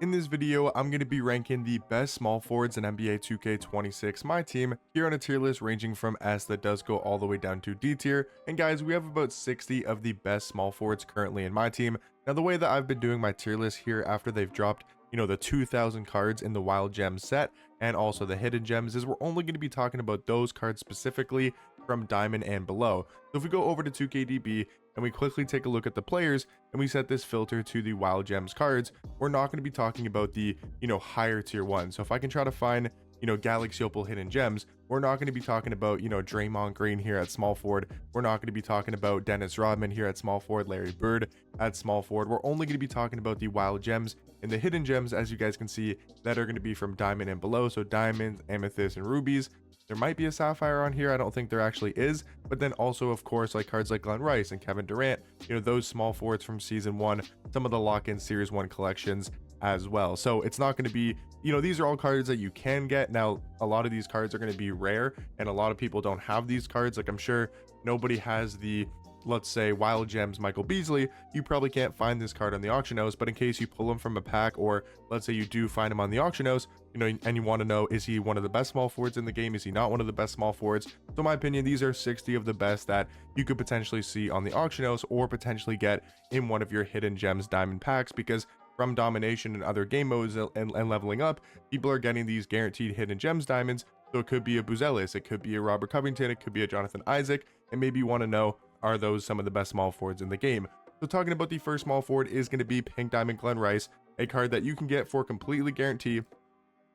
In this video, I'm going to be ranking the best small forwards in NBA 2K26 My Team here on a tier list ranging from S that does go all the way down to D tier. And guys, we have about 60 of the best small forwards currently in My Team. Now, the way that I've been doing my tier list here after they've dropped, the 2000 cards in the Wild Gems set and also the Hidden Gems is we're only going to be talking about those cards specifically from Diamond and below. So if we go over to 2KDB and we quickly take a look at the players and we set this filter to the Wild Gems cards, we're not going to be talking about the, higher tier ones. So if I can try to find, Galaxy Opal Hidden Gems, we're not going to be talking about, Draymond Green here at small forward. We're not going to be talking about Dennis Rodman here at small forward, Larry Bird at small forward. We're only going to be talking about the Wild Gems and the Hidden Gems, as you guys can see, that are going to be from Diamond and below. So Diamonds, Amethyst, and Rubies. There might be a Sapphire on here. I don't think there actually is. But then also, of course, like cards like Glenn Rice and Kevin Durant, those small forwards from Season 1, some of the lock-in Series 1 collections as well. So it's not going to be, these are all cards that you can get. Now, a lot of these cards are going to be rare, and a lot of people don't have these cards. Like, I'm sure nobody has the, let's say, Wild Gems Michael Beasley. You probably can't find this card on the auction house, but in case you pull him from a pack, or let's say you do find him on the auction house, and you want to know, is he one of the best small forwards in the game? Is he not one of the best small forwards? So in my opinion, these are 60 of the best that you could potentially see on the auction house or potentially get in one of your Hidden Gems diamond packs, because from domination and other game modes and leveling up, people are getting these guaranteed Hidden Gems diamonds. So it could be a Buzelis, it could be a Robert Covington, it could be a Jonathan Isaac, and maybe you want to know, are those some of the best small forwards in the game? So talking about the first small forward is going to be Pink Diamond Glenn Rice, a card that you can get for completely guaranteed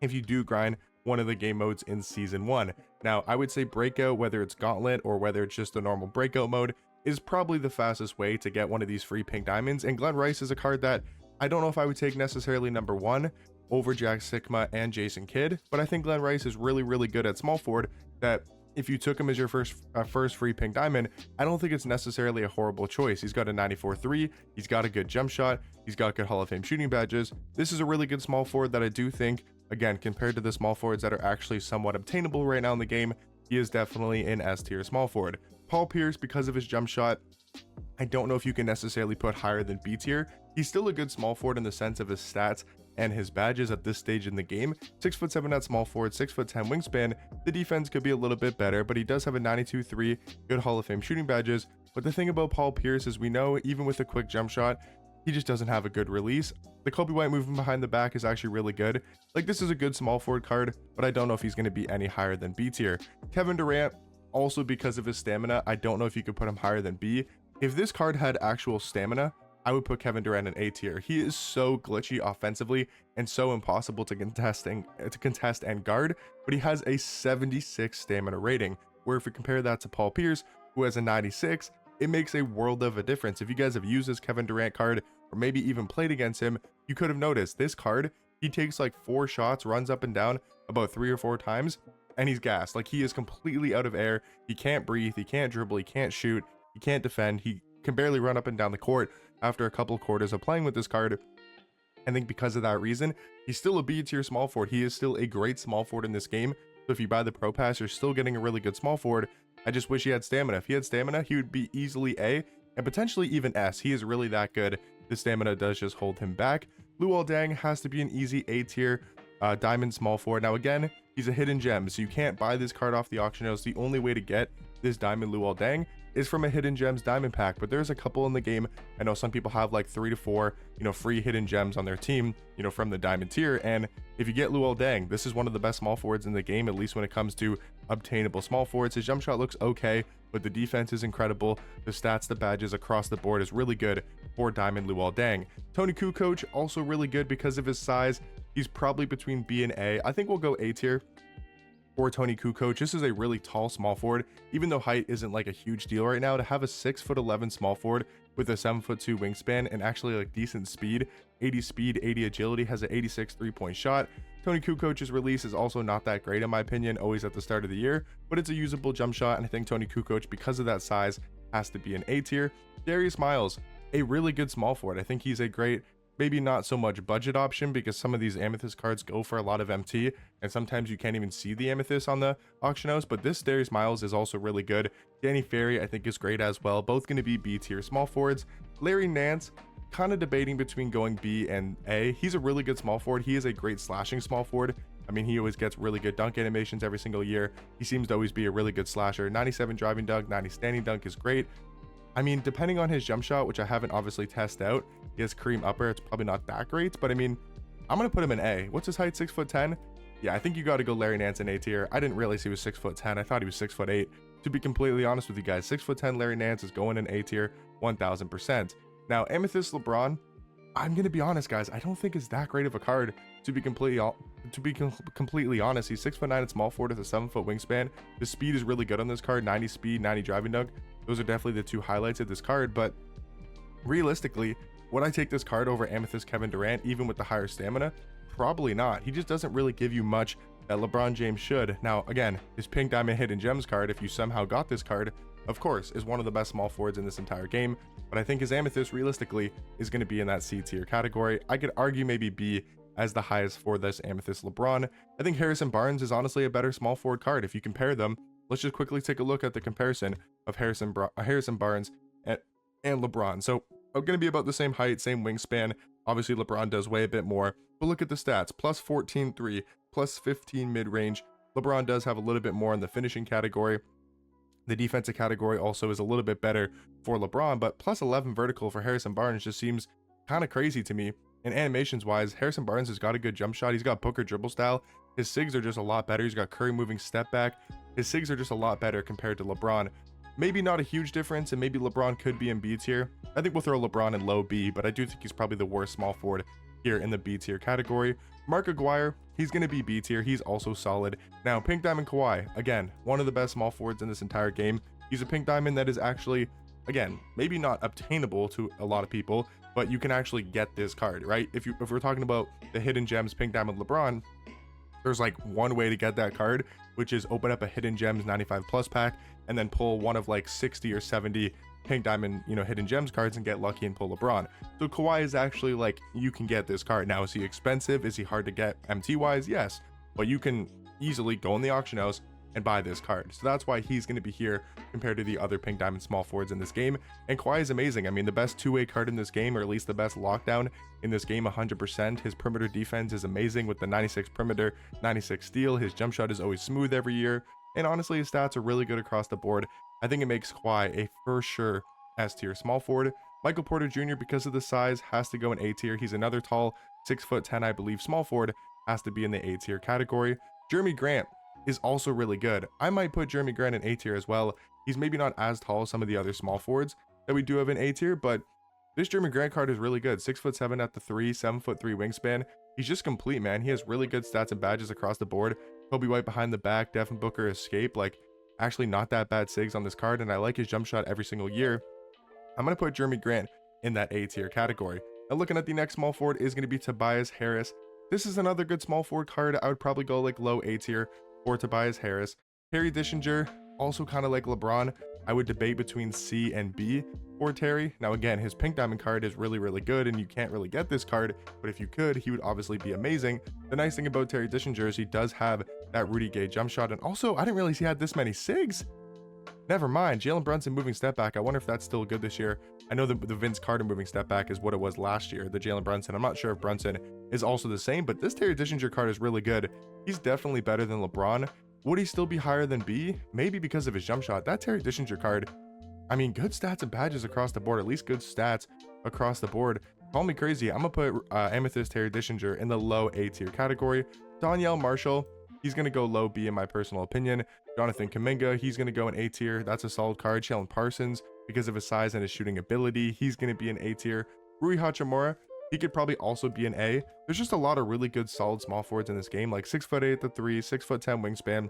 if you do grind one of the game modes in Season 1. Now, I would say Breakout, whether it's Gauntlet or whether it's just a normal Breakout mode, is probably the fastest way to get one of these free Pink Diamonds. And Glenn Rice is a card that I don't know if I would take necessarily number 1 over Jack Sikma and Jason Kidd, but I think Glenn Rice is really, really good at small forward, that if you took him as your first free Pink Diamond, I don't think it's necessarily a horrible choice. He's got a 94-3, he's got a good jump shot, he's got good Hall of Fame shooting badges. This is a really good small forward that I do think, again, compared to the small forwards that are actually somewhat obtainable right now in the game, he is definitely an S tier small forward. Paul Pierce, because of his jump shot, I don't know if you can necessarily put higher than B tier. He's still a good small forward in the sense of his stats and his badges at this stage in the game. 6'7" at small forward, 6'10" wingspan. The defense could be a little bit better, but he does have a 92-3, good Hall of Fame shooting badges. But the thing about Paul Pierce is, we know even with a quick jump shot, he just doesn't have a good release. The Kobe White movement behind the back is actually really good. Like, this is a good small forward card, but I don't know if he's going to be any higher than B tier. Kevin Durant, also because of his stamina, I don't know if you could put him higher than B. If this card had actual stamina, I would put Kevin Durant in A tier. He is so glitchy offensively and so impossible to contest and guard, but he has a 76 stamina rating, where if we compare that to Paul Pierce, who has a 96, it makes a world of a difference. If you guys have used this Kevin Durant card, or maybe even played against him, you could have noticed this card, he takes like 4 shots, runs up and down about 3 or 4 times, and he's gassed. Like, he is completely out of air. He can't breathe, he can't dribble, he can't shoot, he can't defend, he can barely run up and down the court after a couple of quarters of playing with this card. I think because of that reason, he's still a B tier small forward. He is still a great small forward in this game. So if you buy the Pro Pass, you're still getting a really good small forward. I just wish he had stamina. If he had stamina, he would be easily A and potentially even S. He is really that good. The stamina does just hold him back. Luol Deng has to be an easy A tier diamond small forward. Now again, he's a hidden gem, so you can't buy this card off the auction house. The only way to get this diamond Luol Deng is from a Hidden Gems diamond pack, but there's a couple in the game. I know some people have like 3 to 4 free Hidden Gems on their team from the diamond tier, and if you get Luol Deng, this is one of the best small forwards in the game, at least when it comes to obtainable small forwards. His jump shot looks okay, but the defense is incredible. The stats, the badges across the board is really good for diamond Luol Deng. Tony Kukoc, also really good because of his size. He's probably between B and A. I think we'll go A tier for Tony Kukoc. This is a really tall small forward. Even though height isn't like a huge deal right now, to have a 6'11" small forward with a 7'2" wingspan and actually like decent speed, 80 speed, 80 agility, has an 86 3-point shot. Tony Kukoc's release is also not that great in my opinion, always at the start of the year, but it's a usable jump shot, and I think Tony Kukoc, because of that size, has to be an A tier. Darius Miles, a really good small forward. I think he's a great, maybe not so much budget option, because some of these amethyst cards go for a lot of MT, and sometimes you can't even see the amethyst on the auction house, but this Darius Miles is also really good. Danny Ferry I think is great as well, both going to be B tier small forwards. Larry Nance, kind of debating between going B and A. He's a really good small forward. He is a great slashing small forward. I mean, he always gets really good dunk animations every single year. He seems to always be a really good slasher. 97 driving dunk, 90 standing dunk is great. I mean, depending on his jump shot, which I haven't obviously tested out, he has cream upper. It's probably not that great, but I mean, I'm going to put him in A. What's his height? 6'10"? Yeah, I think you got to go Larry Nance in A tier. I didn't realize he was 6'10". I thought he was 6'8". To be completely honest with you guys, 6'10" Larry Nance is going in A tier 1000%. Now, Amethyst LeBron, I'm going to be honest, guys, I don't think it's that great of a card. To be completely honest, he's 6'9" at small forward with a 7-foot wingspan. The speed is really good on this card. 90 speed, 90 driving dunk. Those are definitely the two highlights of this card. But realistically, would I take this card over Amethyst Kevin Durant, even with the higher stamina? Probably not. He just doesn't really give you much that LeBron James should. Now, again, his Pink Diamond Hidden Gems card, if you somehow got this card, of course, is one of the best small forwards in this entire game. But I think his Amethyst, realistically, is going to be in that C tier category. I could argue maybe B as the highest for this Amethyst LeBron. I think Harrison Barnes is honestly a better small forward card. If you compare them, let's just quickly take a look at the comparison of Harrison Barnes and LeBron. So I'm going to be about the same height, same wingspan. Obviously, LeBron does weigh a bit more, but look at the stats. Plus 14 3, plus 15 mid-range. LeBron does have a little bit more in the finishing category. The defensive category also is a little bit better for LeBron, but plus 11 vertical for Harrison Barnes just seems kind of crazy to me. And animations wise, Harrison Barnes has got a good jump shot. He's got Booker dribble style. His SIGs are just a lot better. He's got Curry moving step back. His SIGs are just a lot better compared to LeBron. Maybe not a huge difference, and maybe LeBron could be in B tier. I think we'll throw LeBron in low B, but I do think he's probably the worst small forward here in the B tier category. Mark Aguirre, he's going to be B tier. He's also solid. Now, Pink Diamond Kawhi, again, one of the best small forwards in this entire game. He's a Pink Diamond that is actually, again, maybe not obtainable to a lot of people, but you can actually get this card, right? If we're talking about the Hidden Gems Pink Diamond LeBron, there's like one way to get that card, which is open up a Hidden Gems 95 plus pack and then pull one of like 60 or 70 Pink Diamond, Hidden Gems cards and get lucky and pull LeBron. So Kawhi is actually like, you can get this card. Now, is he expensive? Is he hard to get MT wise? Yes, but you can easily go in the auction house and buy this card. So that's why he's going to be here compared to the other Pink Diamond small forwards in this game. And Kawhi is amazing. I mean, the best two-way card in this game, or at least the best lockdown in this game, 100%. His perimeter defense is amazing with the 96 perimeter, 96 steal. His jump shot is always smooth every year. And honestly, his stats are really good across the board. I think it makes Kawhi a for sure S tier small forward. Michael Porter Jr., because of the size, has to go in A tier. He's another tall 6'10", I believe, small forward, has to be in the A tier category. Jeremy Grant is also really good. I might put Jeremy Grant in A tier as well. He's maybe not as tall as some of the other small forwards that we do have in A tier, but this Jeremy Grant card is really good. 6'7" at the 3, 7'3" wingspan. He's just complete, man. He has really good stats and badges across the board. Kobe White behind the back, Devin Booker escape, like actually not that bad SIGs on this card, and I like his jump shot every single year. I'm going to put Jeremy Grant in that A tier category. Now looking at the next small forward is going to be Tobias Harris. This is another good small forward card. I would probably go like low A tier for Tobias Harris. Terry Dischinger, also kind of like LeBron. I would debate between C and B for Terry. Now again, his Pink Diamond card is really, really good, and you can't really get this card, but if you could, he would obviously be amazing. The nice thing about Terry Dischinger is he does have that Rudy Gay jump shot, and also, I didn't realize he had this many SIGs. Never mind. Jalen Brunson moving step back. I wonder if that's still good this year. I know the Vince Carter moving step back is what it was last year, the Jalen Brunson. I'm not sure if Brunson is also the same, but this Terry Dischinger card is really good. He's definitely better than LeBron. Would he still be higher than B? Maybe because of his jump shot. That Terry Dischinger card, I mean, good stats and badges across the board, at least good stats across the board. Call me crazy. I'm going to put Amethyst Terry Dischinger in the low A tier category. Donyell Marshall, he's going to go low B in my personal opinion. Jonathan Kuminga, he's going to go in A tier. That's a solid card. Jalen Parsons, because of his size and his shooting ability, he's going to be in A tier. Rui Hachimura, he could probably also be an A. There's just a lot of really good solid small forwards in this game, like 6'8" at the 3, 6'10" wingspan.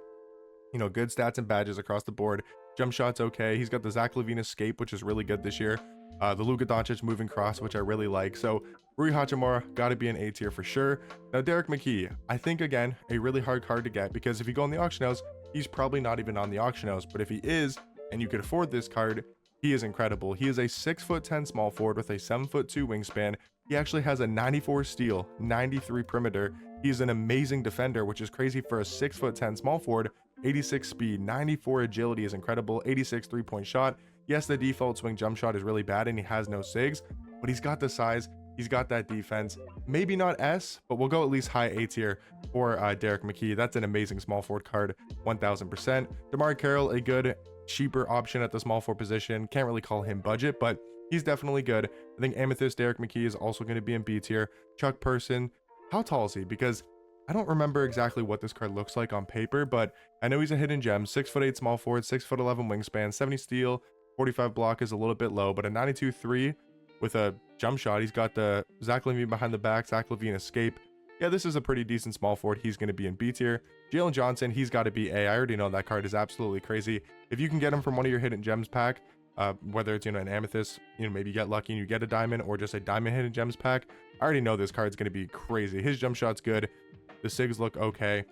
Good stats and badges across the board. Jump shot's okay. He's got the Zach LaVine escape, which is really good this year. The Luka Doncic moving cross, which I really like. So Rui Hachimura got to be an A tier for sure. Now Derek McKee, I think again a really hard card to get, because if you go on the auction house, he's probably not even on the auction house. But if he is, and you could afford this card, he is incredible. He is a 6'10" small forward with a 7'2" wingspan. He actually has a 94 steal, 93 perimeter. He's an amazing defender, which is crazy for a 6'10" small forward. 86 speed, 94 agility is incredible. 86 3-point shot. Yes, the default swing jump shot is really bad and he has no sigs, but he's got the size, he's got that defense. Maybe not S, but we'll go at least high A tier for Derek McKee. That's an amazing small forward card, 1000%. DeMar Carroll, a good cheaper option at the small forward position. Can't really call him budget, but he's definitely good. I think Amethyst Derek McKee is also going to be in B tier. Chuck Person, how tall is he? Because I don't remember exactly what this card looks like on paper, but I know he's a hidden gem. 6'8" small forward, 6'11" wingspan, 70 steal, 45 block is a little bit low, but a 92.3 with a jump shot. He's got the Zach LaVine behind the back, Zach LaVine escape. Yeah, this is a pretty decent small forward. He's going to be in B tier. Jalen Johnson, he's got to be A. I already know that card is absolutely crazy. If you can get him from one of your hidden gems pack, whether it's, an amethyst, maybe you get lucky and you get a diamond, or just a diamond hidden gems pack, I already know this card's going to be crazy. His jump shot's good. The sigs look okay.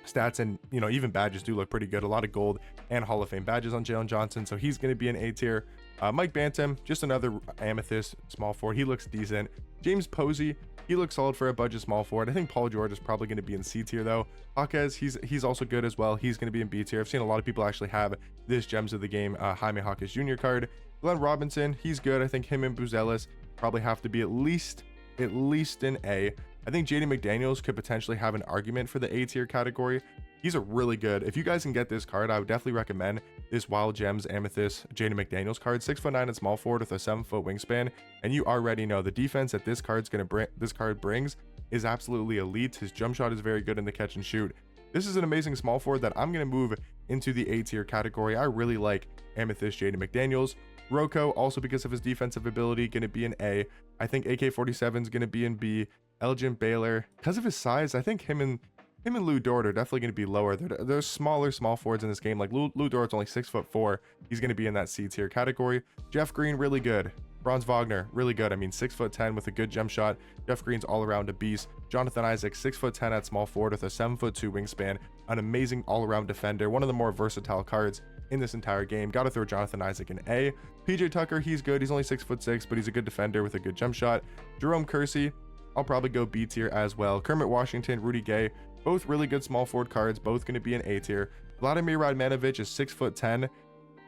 Stats and, even badges do look pretty good. A lot of gold and Hall of Fame badges on Jalen Johnson, so he's going to be an A tier. Mike Bantam, just another amethyst small forward. He looks decent. James Posey, he looks solid for a budget small forward. I think Paul George is probably going to be in C tier though. Jaquez, he's also good as well. He's going to be in B tier. I've seen a lot of people actually have this Gems of the Game Jaime Jaquez Jr. card. Glenn Robinson, he's good. I think him and Buzelis probably have to be at least in A. I think JD McDaniels could potentially have an argument for the A tier category. He's a really good. If you guys can get this card, I would definitely recommend this Wild Gems Amethyst JD McDaniels card. 6'9" and small forward with a 7-foot wingspan, and you already know the defense that this card brings is absolutely elite. His jump shot is very good in the catch and shoot. This is an amazing small forward that I'm going to move into the A tier category. I really like Amethyst JD McDaniels. Rocco, also because of his defensive ability, going to be an A. I think AK-47 is going to be in B. Elgin Baylor, because of his size, I think him and Lou Dort are definitely going to be lower. There's smaller small forwards in this game. Like Lou Dort's only 6'4". He's going to be in that C tier category. Jeff Green, really good. Franz Wagner, really good. I mean, 6'10" with a good jump shot. Jeff Green's all around a beast. Jonathan Isaac, 6'10" at small forward with a 7'2" wingspan. An amazing all around defender. One of the more versatile cards in this entire game. Got to throw Jonathan Isaac in A. PJ Tucker, he's good. He's only 6'6", but he's a good defender with a good jump shot. Jerome Kersey, I'll probably go B tier as well. Kermit Washington, Rudy Gay, both really good small forward cards, both going to be in A tier. Vladimir Radmanovic is 6'10".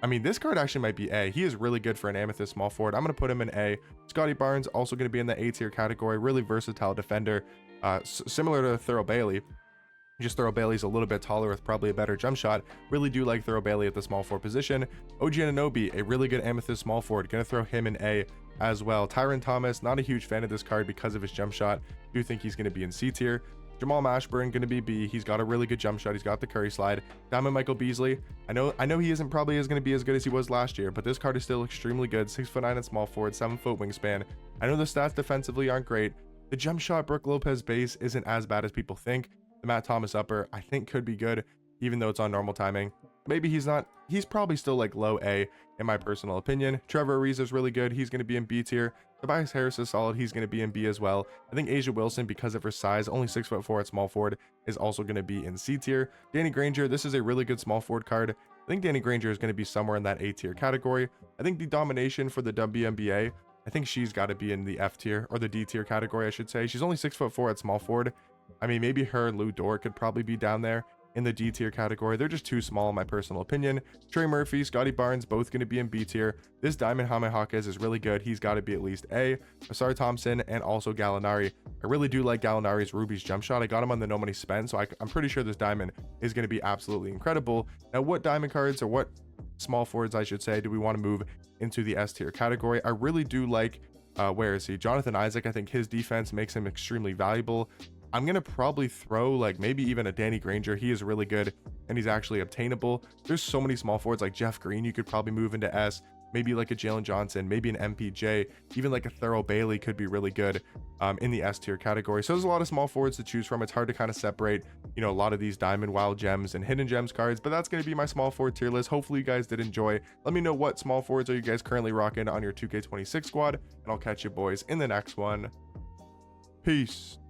I mean, this card actually might be A. He is really good for an amethyst small forward. I'm going to put him in A. Scotty Barnes, also going to be in the A tier category. Really versatile defender, similar to Thurl Bailey. Just Thurl Bailey's a little bit taller with probably a better jump shot. Really do like Thurl Bailey at the small forward position. OG Anunoby, a really good amethyst small forward. Going to throw him in A as well. Tyron Thomas, not a huge fan of this card because of his jump shot. Do think he's going to be in C tier. Jamal Mashburn going to be B. He's got a really good jump shot. He's got the Curry slide. Diamond Michael Beasley. I know he isn't probably going to be as good as he was last year, but this card is still extremely good. 6'9" at small forward, 7-foot wingspan. I know the stats defensively aren't great. The jump shot Brook Lopez base isn't as bad as people think. The Matt Thomas upper I think could be good, even though it's on normal timing. Maybe he's not. He's probably still like low A in my personal opinion. Trevor Ariza is really good. He's going to be in B tier. Tobias Harris is solid. He's going to be in B as well. I think Asia Wilson, because of her size, only 6'4" at small forward, is also going to be in C tier. Danny Granger, this is a really good small forward card. I think Danny Granger is going to be somewhere in that A tier category. I think the domination for the WNBA, I think she's got to be in the F tier, or the D tier category, I should say. She's only 6'4" at small forward. I mean, maybe her and Lou Dort could probably be down there in the D tier category. They're just too small in my personal opinion. Trey Murphy, Scotty Barnes, both going to be in B tier. This Diamond Jaime Jaquez is really good. He's got to be at least A. Asar Thompson and also Gallinari. I really do like Gallinari's Ruby's jump shot. I got him on the no money spent, so I'm pretty sure this Diamond is going to be absolutely incredible. Now, what Diamond cards, or what small forwards I should say, do we want to move into the S tier category? I really do like, where is he? Jonathan Isaac. I think his defense makes him extremely valuable. I'm going to probably throw like maybe even a Danny Granger. He is really good and he's actually obtainable. There's so many small forwards like Jeff Green you could probably move into S. Maybe like a Jalen Johnson, maybe an MPJ, even like a Thurl Bailey could be really good in the S tier category. So there's a lot of small forwards to choose from. It's hard to kind of separate, a lot of these diamond, wild gems, and hidden gems cards, but that's going to be my small forward tier list. Hopefully you guys did enjoy. Let me know what small forwards are you guys currently rocking on your 2K26 squad, and I'll catch you boys in the next one. Peace.